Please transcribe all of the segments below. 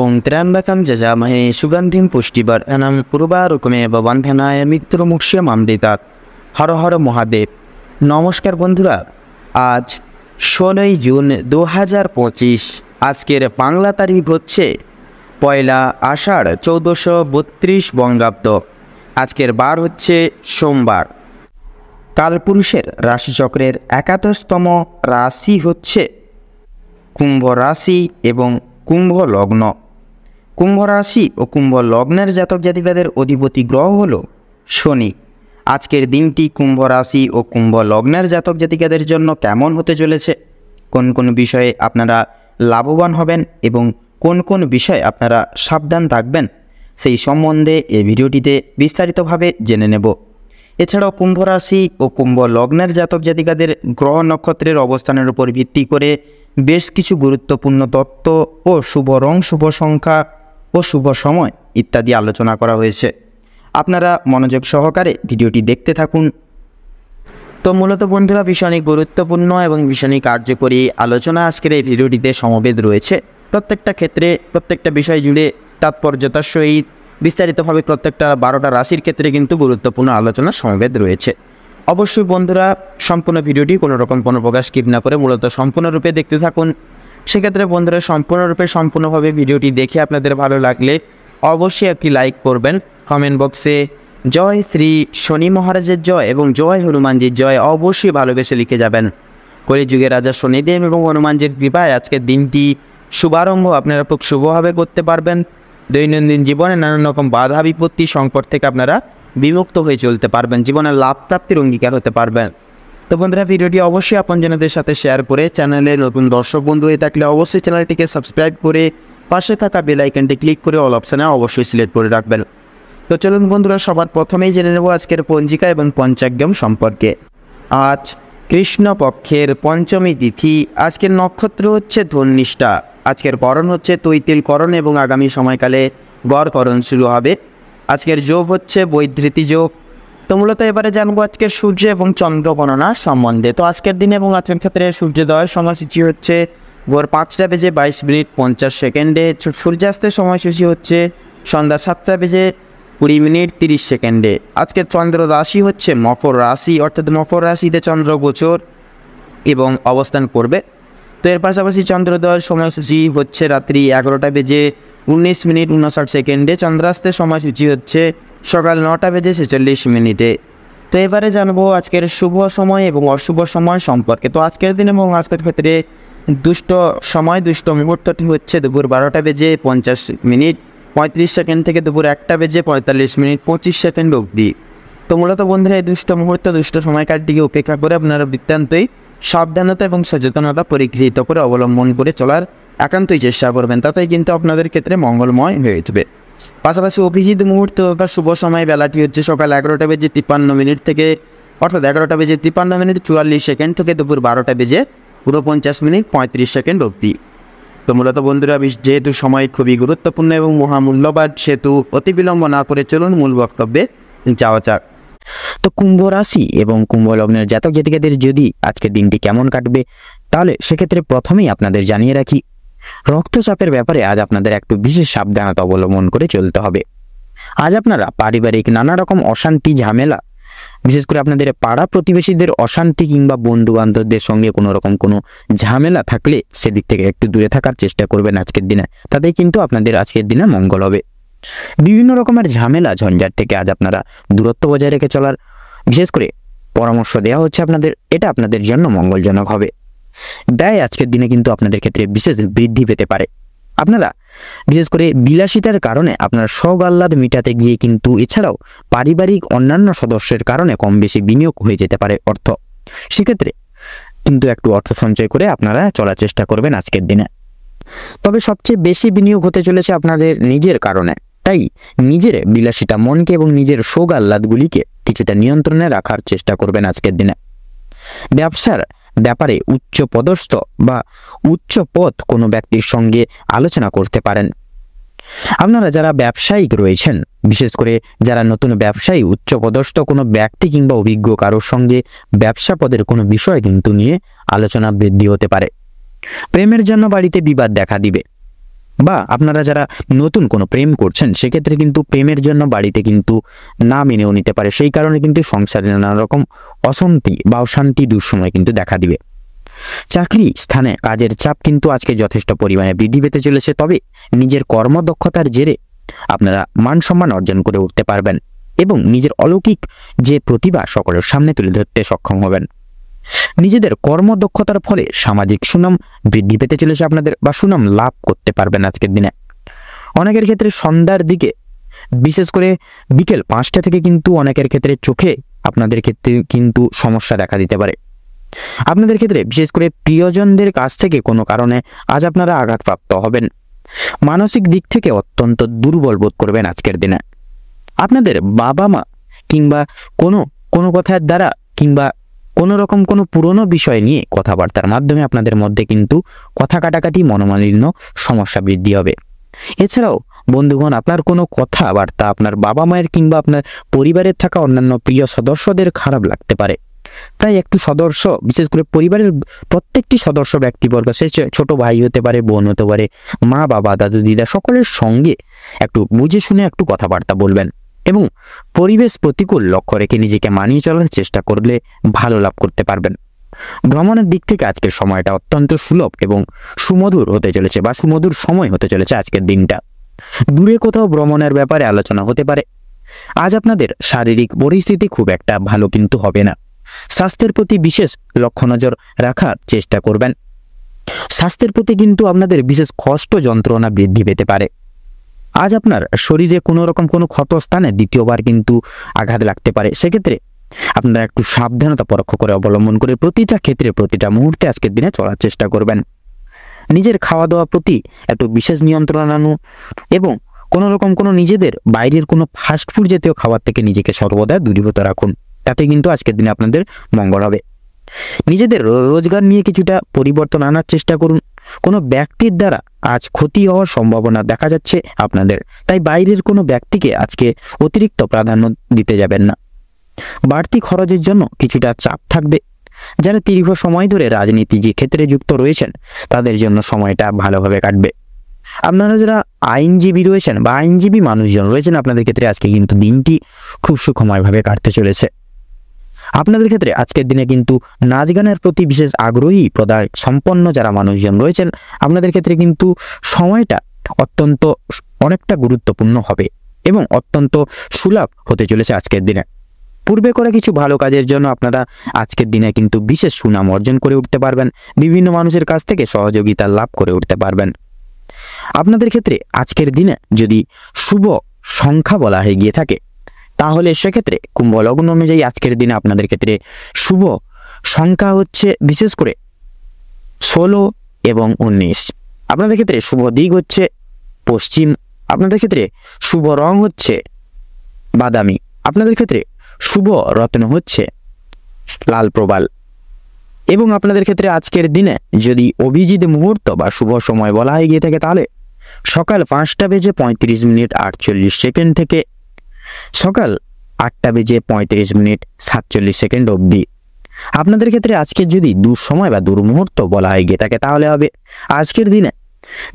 ওং ত্র্যম্বকম যজামহে সুগন্ধিম পুষ্টিবর্ধনম উর্বারুকমেব বন্ধনায় মৃত্যুর্মুক্ষীয়মামৃতাৎ। হর হর মহাদেব। নমস্কার বন্ধুরা, আজ 16ই জুন 2025। আজকের বাংলা তারিখ হচ্ছে 1 আষাঢ় 1432 বঙ্গাব্দ। আজকের বার হচ্ছে সোমবার। কালপুরুষের রাশিচক্রের 81তম রাশি হচ্ছে কুম্ভ রাশি এবং কুম্ভ লগ্ন। কুম্ভ রাশি ও কুম্ভ লগ্নের জাতক জাতিকাদের অধিপতি গ্রহ হল শনি। আজকের দিনটি কুম্ভ রাশি ও কুম্ভ লগ্নের জাতক জাতিকাদের জন্য কেমন হতে চলেছে, কোন কোন বিষয়ে আপনারা লাভবান হবেন এবং কোন কোন বিষয়ে আপনারা সাবধান থাকবেন, সেই সম্বন্ধে এই ভিডিওটিতে বিস্তারিতভাবে জেনে নেব। এছাড়াও কুম্ভ রাশি ও কুম্ভ লগ্নের জাতক জাতিকাদের গ্রহ নক্ষত্রের অবস্থানের উপর ভিত্তি করে বেশ কিছু গুরুত্বপূর্ণ তত্ত্ব ও শুভ রং, শুভ সংখ্যা ও শুভ সময় ইত্যাদি আলোচনা করা হয়েছে। আপনারা মনোযোগ সহকারে ভিডিওটি দেখতে থাকুন। তো মূলত বন্ধুরা, ভীষণই গুরুত্বপূর্ণ এবং ভীষণই কার্যকরী আলোচনা আজকের এই ভিডিওটিতে সমবেত রয়েছে। প্রত্যেকটা ক্ষেত্রে, প্রত্যেকটা বিষয় জুড়ে তাৎপর্যতার সহিত বিস্তারিতভাবে প্রত্যেকটা 12টা রাশির ক্ষেত্রে কিন্তু গুরুত্বপূর্ণ আলোচনা সমবেত রয়েছে। অবশ্যই বন্ধুরা, সম্পূর্ণ ভিডিওটি কোনো রকম কোনো প্রকাশ স্কিপ না করে মূলত সম্পূর্ণরূপে দেখতে থাকুন। সেক্ষেত্রে বন্ধুরা, সম্পূর্ণভাবে ভিডিওটি দেখে আপনাদের ভালো লাগলে অবশ্যই একটি লাইক করবেন। কমেন্ট বক্সে জয় শ্রী শনি মহারাজের জয় এবং জয় হনুমানজির জয় অবশ্যই ভালোবেসে লিখে যাবেন। কলিযুগের রাজা শনিদেব এবং হনুমানজির কৃপায় আজকের দিনটি শুভারম্ভ আপনারা খুব শুভভাবে করতে পারবেন। দৈনন্দিন জীবনে নানান রকম বাধা বিপত্তি সংকট থেকে আপনারা বিমুক্ত হয়ে চলতে পারবেন, জীবনের লাভ প্রাপ্তির অঙ্গীকার হতে পারবেন। তো বন্ধুরা, ভিডিওটি অবশ্যই আপনজনদের সাথে শেয়ার করে, চ্যানেলে নতুন দর্শক বন্ধু হয়ে থাকলে অবশ্যই চ্যানেলটিকে সাবস্ক্রাইব করে পাশে থাকা বেল আইকনটি ক্লিক করে অল অপশানে অবশ্যই সিলেক্ট করে রাখবেন। তো চলুন বন্ধুরা, সবার প্রথমেই জেনে নেব আজকের পঞ্জিকা এবং পঞ্চাঙ্গম সম্পর্কে। আজ কৃষ্ণপক্ষের পঞ্চমী তিথি। আজকের নক্ষত্র হচ্ছে ধন্যিষ্ঠা। আজকের করণ হচ্ছে তৈতিল করণ এবং আগামী সময়কালে গড় করণ শুরু হবে। আজকের যোগ হচ্ছে বৈধৃতি যোগ। তো মূলত এবারে জানবো আজকের সূর্য এবং চন্দ্র গণনা সম্বন্ধে। তো আজকের দিনে এবং আজকের ক্ষেত্রে সূর্যোদয়ের সময়সূচি হচ্ছে ভোর 5:22:50 সূর্যাস্তের সময়সূচি হচ্ছে সন্ধ্যা 7:20:30। আজকের চন্দ্র রাশি হচ্ছে মকর রাশি, অর্থাৎ মকর রাশিতে চন্দ্র গোচর এবং অবস্থান করবে। তো এর পাশাপাশি চন্দ্রোদয়ের সময়সূচি হচ্ছে রাত্রি 11:19:59। চন্দ্রাস্তের সময়সূচি হচ্ছে সকাল 9:46। তো এবারে জানবো আজকের শুভ সময় এবং অশুভ সময় সম্পর্কে। তো আজকের দিন এবং আজকের ক্ষেত্রে দুষ্ট মুহূর্তটি হচ্ছে দুপুর 12:50:35 থেকে দুপুর 1:45:25 অবধি। তো মূলত বন্ধুরা, এই দুষ্ট সময়কালটিকে উপেক্ষা করে আপনারা বৃত্তান্তই সাবধানতা এবং সচেতনতা পরিগৃহীত করে অবলম্বন করে চলার একান্তই চেষ্টা করবেন, তাতেই কিন্তু আপনাদের ক্ষেত্রে মঙ্গলময় হয়ে উঠবে। পাশাপাশি অভিজিৎ মুহূর্ত বা শুভ সময় বেলাটি হচ্ছে সকাল 11:53 থেকে অর্থাৎ 11:53:44 থেকে দুপুর 12:49:35 অবধি। তো মূলত বন্ধুরা, যেহেতু সময় খুবই গুরুত্বপূর্ণ এবং মহামূল্যবান, সেহেতু অতি বিলম্ব না করে চলুন মূল বক্তব্যে যাওয়া যাক। তো কুম্ভ রাশি এবং কুম্ভ লগ্নের জাতক জাতিকাদের যদি আজকের দিনটি কেমন কাটবে, তাহলে সেক্ষেত্রে প্রথমেই আপনাদের জানিয়ে রাখি, রক্তচাপের ব্যাপারে আজ আপনাদের একটু বিশেষ সাবধানতা অবলম্বন করে চলতে হবে। আজ আপনারা পারিবারিক নানা রকম অশান্তি, ঝামেলা, বিশেষ করে আপনাদের পাড়া প্রতিবেশীদের অশান্তি কিংবা বন্ধু বান্ধবদের সঙ্গে কোনো রকম কোনো ঝামেলা থাকলে সেদিক থেকে একটু দূরে থাকার চেষ্টা করবেন আজকের দিনে, তাতেই কিন্তু আপনাদের আজকের দিনে মঙ্গল হবে। বিভিন্ন রকমের ঝামেলা ঝঞ্ঝাট থেকে আজ আপনারা দূরত্ব বজায় রেখে চলার বিশেষ করে পরামর্শ দেওয়া হচ্ছে আপনাদের, এটা আপনাদের জন্য মঙ্গলজনক হবে। ব্যয় আজকের দিনে কিন্তু আপনাদের ক্ষেত্রে বিশেষ বৃদ্ধি পেতে পারে। আপনারা বিশেষ করে বিলাসিতার কারণে আপনার শখ আহ্লাদ মিটাতে গিয়ে কিন্তু এছাড়াও পারিবারিক অন্যান্য সদস্যের কারণে কম বেশি বিনিয়োগ হয়ে যেতে পারে অর্থ। সেক্ষেত্রে কিন্তু একটু অর্থ সঞ্চয় করে আপনারা চলার চেষ্টা করবেন আজকের দিনে। তবে সবচেয়ে বেশি বিনিয়োগ হতে চলেছে আপনাদের নিজের কারণে, তাই নিজের বিলাসিতা মনকে এবং নিজের শোক আহ্লাদগুলিকে কিছুটা নিয়ন্ত্রণে রাখার চেষ্টা করবেন আজকের দিনে। ব্যবসার ব্যাপারে উচ্চ পদস্থ বা উচ্চ পদ কোনো ব্যক্তির সঙ্গে আলোচনা করতে পারেন। আপনারা যারা ব্যবসায়িক রয়েছেন, বিশেষ করে যারা নতুন ব্যবসায়ী, উচ্চ পদস্থ কোনো ব্যক্তি কিংবা অভিজ্ঞ কারোর সঙ্গে ব্যবসা পদের কোনো বিষয় কিন্তু নিয়ে আলোচনা বৃদ্ধি হতে পারে। প্রেমের জন্য বাড়িতে বিবাদ দেখা দিবে। বা আপনারা যারা নতুন কোনো প্রেম করছেন সেক্ষেত্রে কিন্তু প্রেমের জন্য বাড়িতে কিন্তু না মেনেও নিতে পারে, সেই কারণে কিন্তু সংসারে নানা রকম অশান্তি বা অশান্তি দুঃসময় কিন্তু দেখা দিবে। চাকরি স্থানে কাজের চাপ কিন্তু আজকে যথেষ্ট পরিমাণে বৃদ্ধি পেতে চলেছে, তবে নিজের কর্মদক্ষতার জেরে আপনারা মান সম্মান অর্জন করে উঠতে পারবেন এবং নিজের অলৌকিক যে প্রতিভা সকলের সামনে তুলে ধরতে সক্ষম হবেন। নিজেদের কর্মদক্ষতার ফলে সামাজিক সুনাম বৃদ্ধি পেতে চলেছে আপনাদের, বা সুনাম লাভ করতে পারবেন আজকের দিনে। অনেকের ক্ষেত্রে সন্ধ্যার দিকে, বিশেষ করে বিকেল 5টা থেকে কিন্তু অনেকের ক্ষেত্রে চোখে আপনাদের ক্ষেত্রে কিন্তু সমস্যা দেখা দিতে পারে। আপনাদের ক্ষেত্রে বিশেষ করে প্রিয়জনদের কাছ থেকে কোনো কারণে আজ আপনারা আঘাতপ্রাপ্ত হবেন। মানসিক দিক থেকে অত্যন্ত দুর্বল বোধ করবেন আজকের দিনে। আপনাদের বাবা মা কিংবা কোনো কথার দ্বারা কিংবা কোনো রকম কোনো পুরনো বিষয় নিয়ে কথাবার্তার মাধ্যমে আপনাদের মধ্যে কিন্তু কথা কাটাকাটি, মনোমালিন্য, সমস্যা বৃদ্ধি হবে। এছাড়াও বন্ধুগণ, আপনার কোনো কথাবার্তা আপনার বাবা মায়ের কিংবা আপনার পরিবারের থাকা অন্যান্য প্রিয় সদস্যদের খারাপ লাগতে পারে। তাই একটু সদস্য, বিশেষ করে পরিবারের প্রত্যেকটি সদস্য ব্যক্তিবর্গ, সে ছোট ভাই হতে পারে, বোন হতে পারে, মা বাবা, দাদু দিদা, সকলের সঙ্গে একটু বুঝে শুনে একটু কথাবার্তা বলবেন এবং পরিবেশ প্রতিকূল লক্ষ্য রেখে নিজেকে মানিয়ে চলার চেষ্টা করলে ভালো লাভ করতে পারবেন। ভ্রমণের দিক থেকে আজকের সময়টা অত্যন্ত সুলভ এবং সুমধুর হতে চলেছে, বা সুমধুর সময় হতে চলেছে আজকের দিনটা। দূরে কোথাও ভ্রমণের ব্যাপারে আলোচনা হতে পারে। আজ আপনাদের শারীরিক পরিস্থিতি খুব একটা ভালো কিন্তু হবে না। স্বাস্থ্যের প্রতি বিশেষ লক্ষ্য নজর রাখার চেষ্টা করবেন। স্বাস্থ্যের প্রতি কিন্তু আপনাদের বিশেষ কষ্ট যন্ত্রণা বৃদ্ধি পেতে পারে। আজ আপনার শরীরে কোনো রকম কোনো ক্ষত স্থানে দ্বিতীয়বার কিন্তু আঘাত লাগতে পারে। সেক্ষেত্রে আপনারা একটু সাবধানতা পরোক্ষ করে অবলম্বন করে প্রতিটা ক্ষেত্রে প্রতিটা মুহূর্তে আজকের দিনে চলার চেষ্টা করবেন। নিজের খাওয়া দাওয়ার প্রতি একটু বিশেষ নিয়ন্ত্রণ আনুন এবং কোনো রকম কোনো নিজেদের বাইরের কোনো ফাস্টফুড জাতীয় খাবার থেকে নিজেকে সর্বদা দূরীভূত রাখুন। তাতে কিন্তু আজকের দিনে আপনাদের মঙ্গল হবে। নিজেদের রোজগার নিয়ে কিছুটা পরিবর্তন আনার চেষ্টা করুন। কোনো ব্যক্তির দ্বারা আজ ক্ষতি হওয়ার সম্ভাবনা দেখা যাচ্ছে আপনাদের, তাই বাইরের কোনো ব্যক্তিকে আজকে অতিরিক্ত প্রাধান্য দিতে যাবেন না। বাড়তি খরচের জন্য কিছুটা চাপ থাকবে। যারা দীর্ঘ সময় ধরে রাজনীতি যে ক্ষেত্রে যুক্ত রয়েছেন তাদের জন্য সময়টা ভালোভাবে কাটবে। আপনারা যারা আইনজীবী রয়েছেন বা আইনজীবী মানুষজন রয়েছেন, আপনাদের ক্ষেত্রে আজকে কিন্তু দিনটি খুব সুখময়ভাবে কাটতে চলেছে। আপনাদের ক্ষেত্রে আজকের দিনে কিন্তু নাচ গানের প্রতি বিশেষ আগ্রহী সম্পন্ন যারা মানুষজন রয়েছেন, আপনাদের ক্ষেত্রে কিন্তু সময়টা অত্যন্ত অনেকটা গুরুত্বপূর্ণ হবে এবং অত্যন্ত সুলভ হতে চলেছে আজকের দিনে। পূর্বে করা কিছু ভালো কাজের জন্য আপনারা আজকের দিনে কিন্তু বিশেষ সুনাম অর্জন করে উঠতে পারবেন। বিভিন্ন মানুষের কাছ থেকে সহযোগিতা লাভ করে উঠতে পারবেন। আপনাদের ক্ষেত্রে আজকের দিনে যদি শুভ সংখ্যা বলা হয়ে গিয়ে থাকে তাহলে সেক্ষেত্রে কুম্ভ লগ্ন অনুযায়ী আজকের দিনে আপনাদের ক্ষেত্রে শুভ সংখ্যা হচ্ছে বিশেষ করে 16 এবং 19। আপনাদের ক্ষেত্রে শুভ দিক হচ্ছে পশ্চিম। আপনাদের ক্ষেত্রে শুভ রং হচ্ছে বাদামি। আপনাদের ক্ষেত্রে শুভ রত্ন হচ্ছে লাল প্রবাল। এবং আপনাদের ক্ষেত্রে আজকের দিনে যদি অভিজিৎ মুহূর্ত বা শুভ সময় বলা হয়ে গিয়ে থাকে তাহলে সকাল 5:35 থেকে সকাল 8:35 অবধি। আপনাদের ক্ষেত্রে আজকে যদি দুঃসময় বা দুর্মুহূর্ত বলা হয়ে গিয়ে থাকে তাহলে হবে আজকের দিনে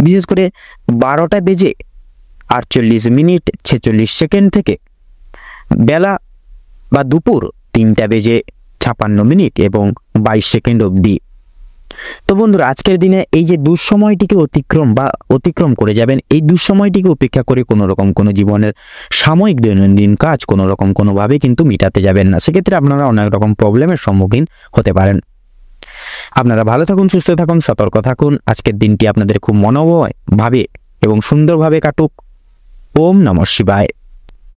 বিশেষ করে 12:48 থেকে বেলা বা দুপুর 3:56 এবং 22 অবধি। তো বন্ধুরা, আজকের দিনে এই যে দুঃসময়টিকে অতিক্রম করে যাবেন, এই দুঃসময়টিকে উপেক্ষা করে কোনো রকম কোনো জীবনের সাময়িক দৈনন্দিন কাজ কোনো রকম কোনোভাবে কিন্তু মিটাতে যাবেন না। সেক্ষেত্রে আপনারা অনেক রকম প্রবলেমের সম্মুখীন হতে পারেন। আপনারা ভালো থাকুন, সুস্থ থাকুন, সতর্ক থাকুন। আজকের দিনটি আপনাদের খুব মনোময় ভাবে এবং সুন্দরভাবে কাটুক। ওম নমঃ শিবায়।